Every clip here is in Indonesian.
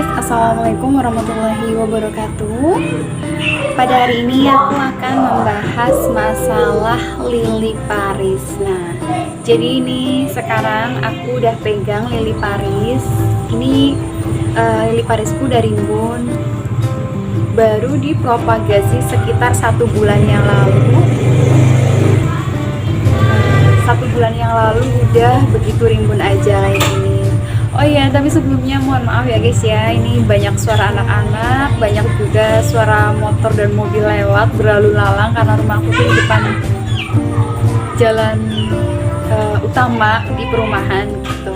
guys, assalamualaikum warahmatullahi wabarakatuh. Pada hari ini aku akan membahas masalah lili Paris. Nah, jadi ini sekarang aku udah pegang lili Paris. Ini lili Parisku dari Rimbun, baru dipropagasi sekitar 1 bulan yang lalu. 1 bulan yang lalu udah begitu rimbun aja kayak gini. Oh iya, tapi sebelumnya mohon maaf ya guys ya, ini banyak suara anak-anak, banyak juga suara motor dan mobil lewat berlalu lalang karena rumahku tuh di depan jalan utama di perumahan gitu.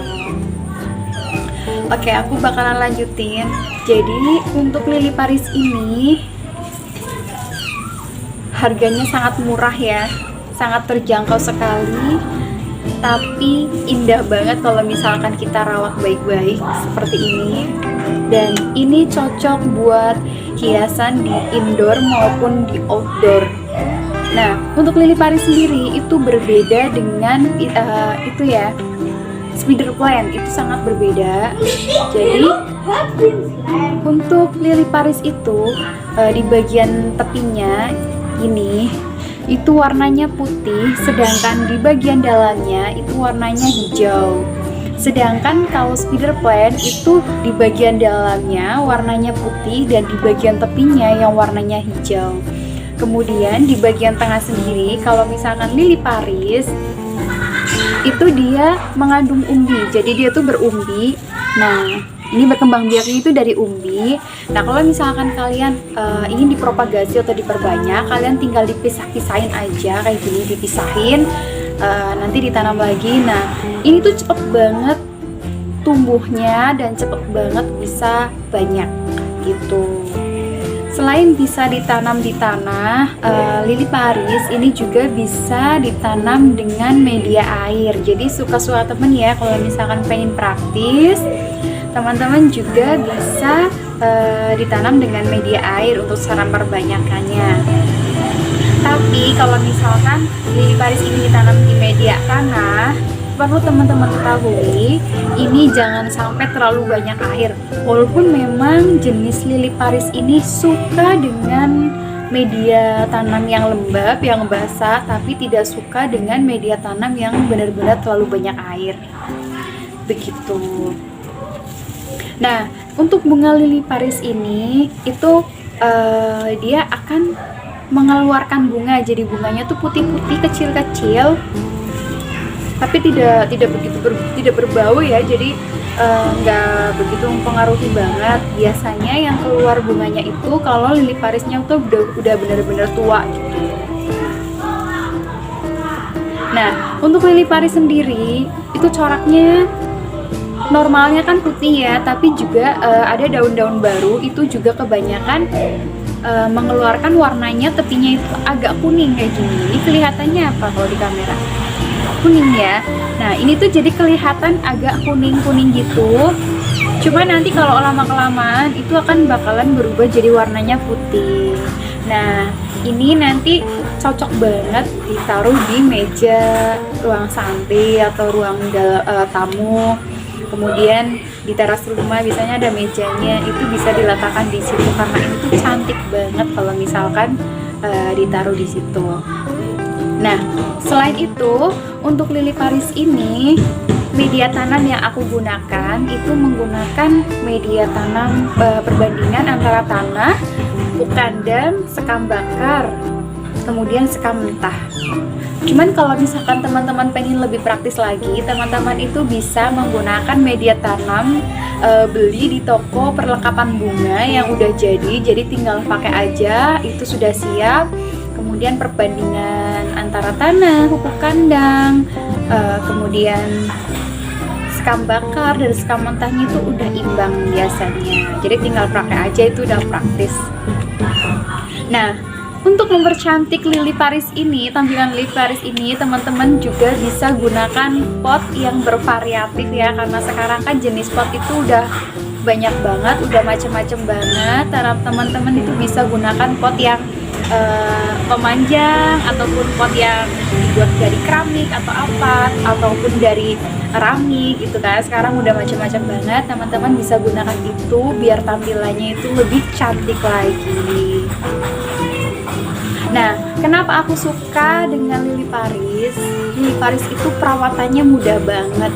Oke, aku bakalan lanjutin. Jadi untuk lili Paris ini harganya sangat murah ya, sangat terjangkau sekali, tapi indah banget kalau misalkan kita rawat baik-baik seperti ini. Dan ini cocok buat hiasan di indoor maupun di outdoor. Nah, untuk lili Paris sendiri itu berbeda dengan itu ya, spider plant itu sangat berbeda. Jadi untuk lili Paris itu di bagian tepinya ini itu warnanya putih, sedangkan di bagian dalamnya itu warnanya hijau. Sedangkan kalau spider plant itu di bagian dalamnya warnanya putih dan di bagian tepinya yang warnanya hijau. Kemudian di bagian tengah sendiri, kalau misalkan lili Paris itu dia mengandung umbi, jadi dia tuh berumbi. Nah, ini berkembang biaknya itu dari umbi. Nah, kalau misalkan kalian ingin dipropagasi atau diperbanyak, kalian tinggal dipisah-pisahin aja kayak gini, dipisahin, nanti ditanam lagi. Nah, ini tuh cepet banget tumbuhnya dan cepet banget bisa banyak gitu. Selain bisa ditanam di tanah, lili Paris ini juga bisa ditanam dengan media air. Jadi suka-suka temen ya, kalau misalkan pengen praktis, teman-teman juga bisa ditanam dengan media air untuk cara perbanyakannya. Tapi kalau misalkan lili Paris ini ditanam di media tanah, perlu teman-teman ketahui, ini jangan sampai terlalu banyak air. Walaupun memang jenis lili Paris ini suka dengan media tanam yang lembab, yang basah, tapi tidak suka dengan media tanam yang benar-benar terlalu banyak air. Begitu. Nah, untuk bunga lili Paris ini itu dia akan mengeluarkan bunga. Jadi bunganya tuh putih-putih, kecil-kecil, tapi tidak berbau ya. Jadi nggak begitu mempengaruhi banget. Biasanya yang keluar bunganya itu kalau lili Parisnya tuh udah benar-benar tua gitu. Nah, untuk lili Paris sendiri itu coraknya normalnya kan putih ya, tapi juga ada daun-daun baru itu juga kebanyakan mengeluarkan warnanya, tepinya itu agak kuning kayak gini. Ini kelihatannya apa kalau di kamera? Kuning ya. Nah, ini tuh jadi kelihatan agak kuning-kuning gitu. Cuma nanti kalau lama-kelamaan itu akan bakalan berubah jadi warnanya putih. Nah, ini nanti cocok banget ditaruh di meja ruang santai atau ruang tamu. Kemudian di teras rumah biasanya ada mejanya, itu bisa diletakkan di situ karena ini tuh cantik banget kalau misalkan ditaruh di situ. Nah, selain itu untuk lili Paris ini media tanam yang aku gunakan itu menggunakan media tanam perbandingan antara tanah, pupuk kandang, sekam bakar, kemudian sekam mentah. Cuman kalau misalkan teman-teman pengen lebih praktis lagi, teman-teman itu bisa menggunakan media tanam beli di toko perlengkapan bunga yang udah jadi tinggal pakai aja, itu sudah siap. Kemudian perbandingan antara tanah, pupuk kandang, kemudian sekam bakar dan sekam mentahnya itu udah imbang biasanya. Jadi tinggal pakai aja, itu udah praktis. Nah, untuk mempercantik lili Paris ini, tampilan lili Paris ini, teman-teman juga bisa gunakan pot yang bervariatif ya, karena sekarang kan jenis pot itu udah banyak banget, udah macem-macem banget. Teman-teman itu bisa gunakan pot yang pemanjang ataupun pot yang dibuat dari keramik atau apa ataupun dari keramik gitu kan. Sekarang udah macam-macam banget, teman-teman bisa gunakan itu biar tampilannya itu lebih cantik lagi. Nah, kenapa aku suka dengan Lily Paris? Lily Paris itu perawatannya mudah banget.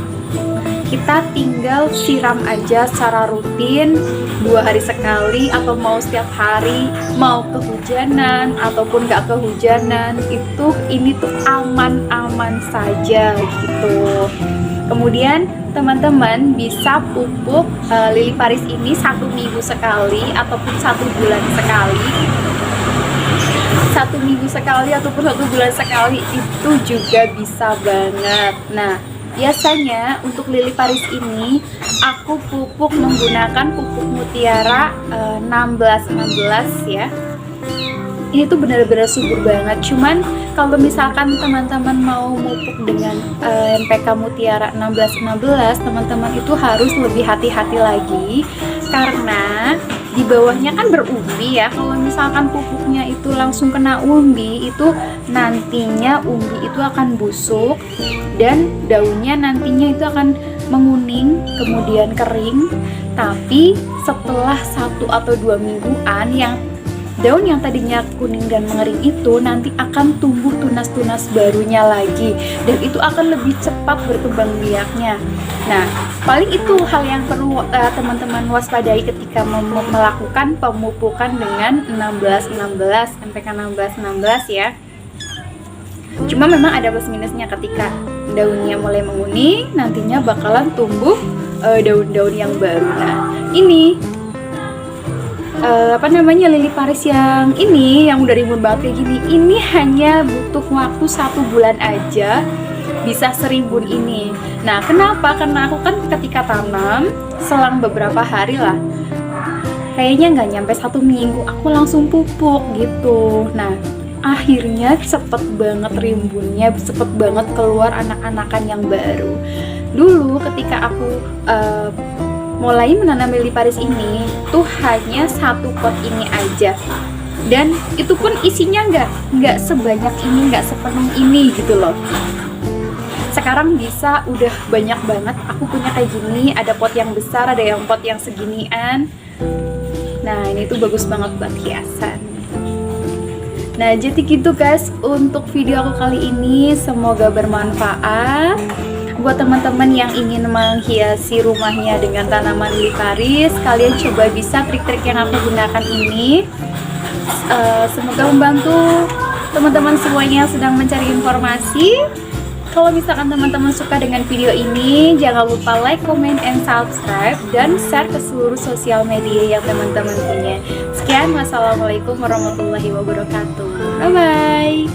Kita tinggal siram aja secara rutin 2 hari sekali, atau mau setiap hari, mau kehujanan ataupun gak kehujanan, ini tuh aman-aman saja gitu. Kemudian teman-teman bisa pupuk Lily Paris ini 1 minggu sekali ataupun 1 bulan sekali. 1 minggu sekali ataupun 1 bulan sekali itu juga bisa banget. Nah, biasanya untuk Lily Paris ini aku pupuk menggunakan pupuk mutiara 1616 ya. Ini tuh benar-benar subur banget. Cuman kalau misalkan teman-teman mau pupuk dengan NPK mutiara 1616, teman-teman itu harus lebih hati-hati lagi karena di bawahnya kan berumbi ya. Kalau misalkan pupuknya itu langsung kena umbi, itu nantinya umbi itu akan busuk dan daunnya nantinya itu akan menguning kemudian kering. Tapi setelah 1 atau 2 mingguan, yang daun yang tadinya kuning dan mengering itu nanti akan tumbuh tunas-tunas barunya lagi, dan itu akan lebih cepat berkembang biaknya. Nah, paling itu hal yang perlu teman-teman waspadai ketika melakukan pemupukan dengan 1616, NPK 1616 ya. Cuma memang ada plus minusnya, ketika daunnya mulai menguning nantinya bakalan tumbuh daun-daun yang baru. Nah, ini Lily Paris yang ini yang udah rimbun banget kayak gini, ini hanya butuh waktu 1 bulan aja bisa serimbun ini. Nah, kenapa? Karena aku kan ketika tanam selang beberapa hari lah, kayaknya nggak nyampe 1 minggu aku langsung pupuk gitu. Nah, akhirnya cepet banget rimbunnya, cepet banget keluar anak-anakan yang baru. Dulu ketika aku mulai menanam Lily Paris ini tuh hanya 1 pot ini aja, dan itu pun isinya nggak sebanyak ini, nggak sepenuh ini gitu loh. Sekarang bisa udah banyak banget. Aku punya kayak gini, ada pot yang besar, ada yang pot yang seginian. Nah, ini tuh bagus banget buat hiasan. Nah, jadi gitu guys untuk video aku kali ini, semoga bermanfaat. Buat teman-teman yang ingin menghiasi rumahnya dengan tanaman Lily Paris, kalian coba bisa trik-trik yang aku gunakan ini. Semoga membantu teman-teman semuanya yang sedang mencari informasi. Kalau misalkan teman-teman suka dengan video ini, jangan lupa like, comment, and subscribe, dan share ke seluruh sosial media yang teman-teman punya. Sekian, wassalamualaikum warahmatullahi wabarakatuh. Bye-bye.